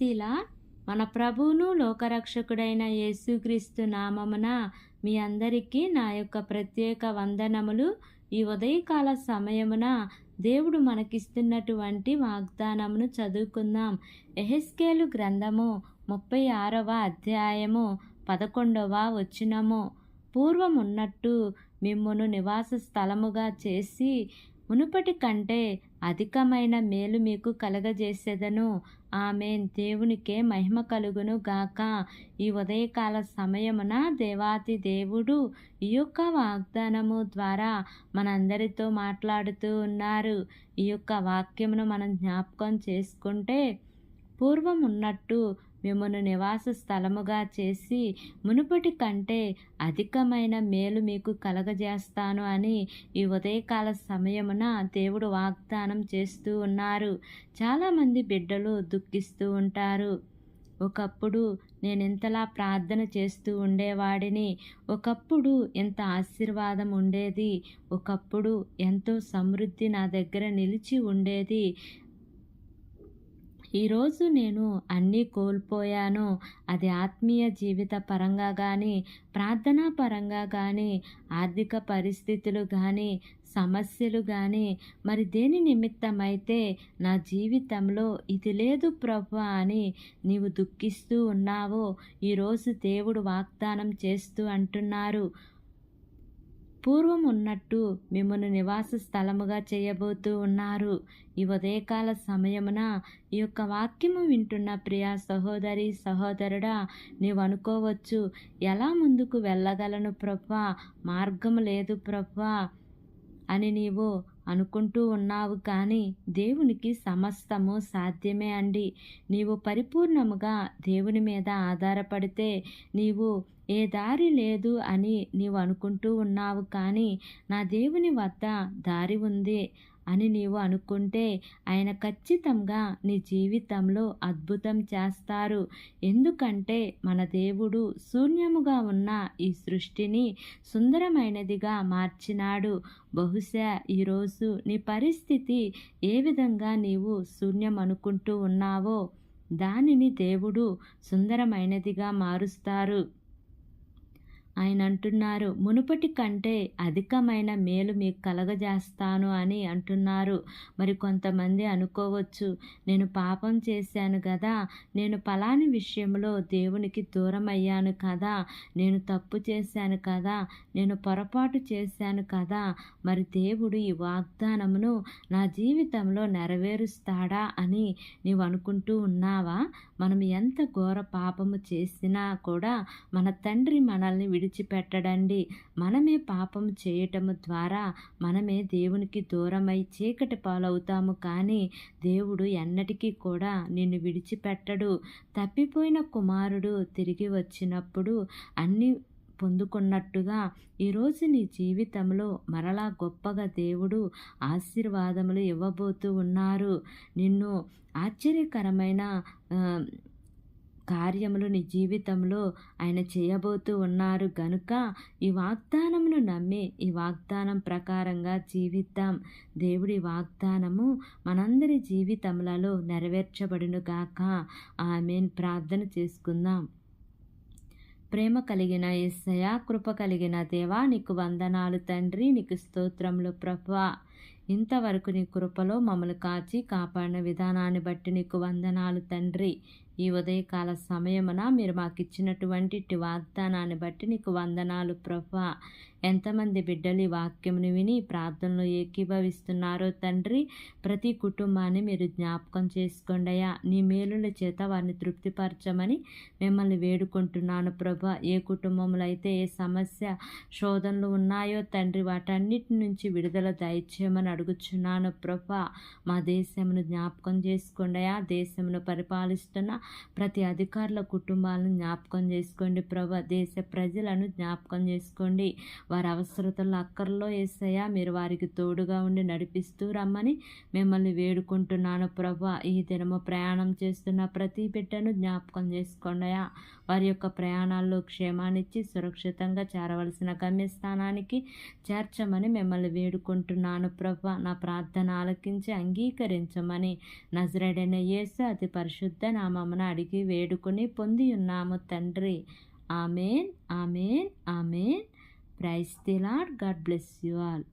స్వస్తిలా మన ప్రభువును లోకరక్షకుడైన యేసుక్రీస్తు నామమున మీ అందరికీ నా యొక్క ప్రత్యేక వందనములు. ఈ ఉదయకాల సమయమున దేవుడు మనకిస్తున్నటువంటి వాగ్దానమును చదువుకుందాం. యెహెజ్కేలు గ్రంథము 36వ అధ్యాయము 11వ వచనము. పూర్వమున్నట్టు మిమ్మును నివాస స్థలముగా చేసి మునుపటి కంటే అధికమైన మేలు మీకు కలగజేసేదను. ఆమేన్. దేవునికే మహిమ కలుగును గాక. ఈ ఉదయకాల సమయమున దేవాతి దేవుడు ఈ యొక్క వాగ్దానము ద్వారా మనందరితో మాట్లాడుతూ ఉన్నారు. ఈ యొక్క వాక్యమును మనం జ్ఞాపకం చేసుకుంటే, పూర్వం ఉన్నట్టు మిమ్మను నివాస స్థలముగా చేసి మునుపటి కంటే అధికమైన మేలు మీకు కలగజేస్తాను అని ఈ ఉదయకాల సమయమున దేవుడు వాగ్దానం చేస్తూ ఉన్నారు. చాలామంది బిడ్డలు దుఃఖిస్తూ ఉంటారు. ఒకప్పుడు నేను ఇంతలా ప్రార్థన చేస్తూ ఉండేవాడిని, ఒకప్పుడు ఎంత ఆశీర్వాదం ఉండేది, ఒకప్పుడు ఎంతో సమృద్ధి నా దగ్గర నిలిచి ఉండేది, ఈరోజు నేను అన్నీ కోల్పోయాను. అది ఆత్మీయ జీవిత పరంగా కానీ, ప్రార్థనా పరంగా కానీ, ఆర్థిక పరిస్థితులు కానీ, సమస్యలు కానీ, మరి దేని నిమిత్తమైతే నా జీవితంలో ఇది లేదు ప్రభువా అని నీవు దుఃఖిస్తూ ఉన్నావో, ఈరోజు దేవుడు వాగ్దానం చేస్తూ అంటున్నారు, పూర్వం ఉన్నట్టు మిమ్మల్ని నివాస స్థలముగా చేయబోతూ ఉన్నారు. ఈ ఉదయకాల సమయమున ఈ యొక్క వాక్యము వింటున్న ప్రియా సహోదరి సహోదరుడా, నీవు అనుకోవచ్చు, ఎలా ముందుకు వెళ్ళగలను ప్రభువా, మార్గం లేదు ప్రభువా అని నీవు అనుకుంటూ ఉన్నావు. కానీ దేవునికి సమస్తము సాధ్యమే అండి. నీవు పరిపూర్ణముగా దేవుని మీద ఆధారపడితే, నీవు ఏ దారి లేదు అని నీవు అనుకుంటూ ఉన్నావు, కానీ నా దేవుని వద్ద దారి ఉంది అని నీవు అనుకుంటే, ఆయన ఖచ్చితంగా నీ జీవితంలో అద్భుతం చేస్తారు. ఎందుకంటే మన దేవుడు శూన్యముగా ఉన్న ఈ సృష్టిని సుందరమైనదిగా మార్చినాడు. బహుశా ఈరోజు నీ పరిస్థితి ఏ విధంగా నీవు శూన్యం అనుకుంటూ ఉన్నావో, దానిని దేవుడు సుందరమైనదిగా మారుస్తారు. ఆయన అంటున్నారు, మునుపటి కంటే అధికమైన మేలు మీకు కలగజేస్తాను అని అంటున్నారు. మరి కొంతమంది అనుకోవచ్చు, నేను పాపం చేశాను కదా, నేను పలాని విషయంలో దేవునికి దూరం అయ్యాను కదా, నేను తప్పు చేశాను కదా, నేను పొరపాటు చేశాను కదా, మరి దేవుడు ఈ వాగ్దానమును నా జీవితంలో నెరవేరుస్తాడా అని నీవు అనుకుంటూ ఉన్నావా? మనం ఎంత ఘోర పాపము చేసినా కూడా మన తండ్రి మనల్ని విడిచిపెట్టడండి. మనమే పాపం చేయటము ద్వారా మనమే దేవునికి దూరమై చీకటి పాలవుతాము, కానీ దేవుడు ఎన్నటికీ కూడా నిన్ను విడిచిపెట్టడు. తప్పిపోయిన కుమారుడు తిరిగి వచ్చినప్పుడు అన్ని పొందుకున్నట్టుగా ఈరోజు నీ జీవితంలో మరలా గొప్పగా దేవుడు ఆశీర్వాదములు ఇవ్వబోతూ ఉన్నారు. నిన్ను ఆశ్చర్యకరమైన కార్యములు నీ జీవితంలో ఆయన చేయబోతూ ఉన్నారు. గనుక ఈ వాగ్దానమును నమ్మి ఈ వాగ్దానం ప్రకారంగా జీవిద్దాం. దేవుడి వాగ్దానము మనందరి జీవితములలో నెరవేర్చబడును గాక. ఆమేన్. ప్రార్థన చేసుకుందాం. ప్రేమ కలిగిన యేసయ్య, కృప కలిగిన దేవా, నీకు వందనాలు తండ్రి, నీకు స్తోత్రములు ప్రభువా. ఇంతవరకు నీ కృపలో మమ్మల్ని కాచి కాపాడిన విధానాన్ని బట్టి నీకు వందనాలు తండ్రి. ఈ ఉదయకాల సమయమున మీరు మాకు ఇచ్చినటువంటి వాగ్దానాన్ని బట్టి నీకు వందనాలు ప్రభువా. ఎంతమంది బిడ్డలు ఈ వాక్యమును విని ప్రార్థనలో ఏకీభవిస్తున్నారో తండ్రి, ప్రతి కుటుంబాన్ని మీరు జ్ఞాపకం చేసుకోండి అయ్యా. నీ మేలుల చేత వారిని తృప్తిపరచమని మిమ్మల్ని వేడుకుంటున్నాను ప్రభువా. ఏ కుటుంబంలో అయితే ఏ సమస్య శోధనలు ఉన్నాయో తండ్రి, వాటన్నిటి నుంచి విడుదల దయచేయమని అడుగుచున్నాను ప్రభువా. మా దేశమును జ్ఞాపకం చేసుకోండి అయ్యా. దేశమును పరిపాలిస్తున్న ప్రతి అధికారుల కుటుంబాలను జ్ఞాపకం చేసుకోండి ప్రభువా. దేశ ప్రజలను జ్ఞాపకం చేసుకోండి. వారి అవసరతల్లో అక్కర్లో యేసయ్య మీరు వారికి తోడుగా ఉండి నడిపిస్తూ రమ్మని మిమ్మల్ని వేడుకుంటున్నాను ప్రభా. ఈ దినము ప్రయాణం చేస్తున్న ప్రతి బిడ్డను జ్ఞాపకం చేసుకోండియా. వారి యొక్క ప్రయాణాల్లో క్షేమాన్నిచ్చి సురక్షితంగా చేరవలసిన గమ్యస్థానానికి చేర్చమని మిమ్మల్ని వేడుకుంటున్నాను ప్రభా. నా ప్రార్థన ఆలకించి అంగీకరించమని నజరేయుడైన యేసు అతి పరిశుద్ధ నామమున అడిగి వేడుకొని పొంది ఉన్నాము తండ్రి. Amen, amen, amen. Praise the Lord. God bless you all.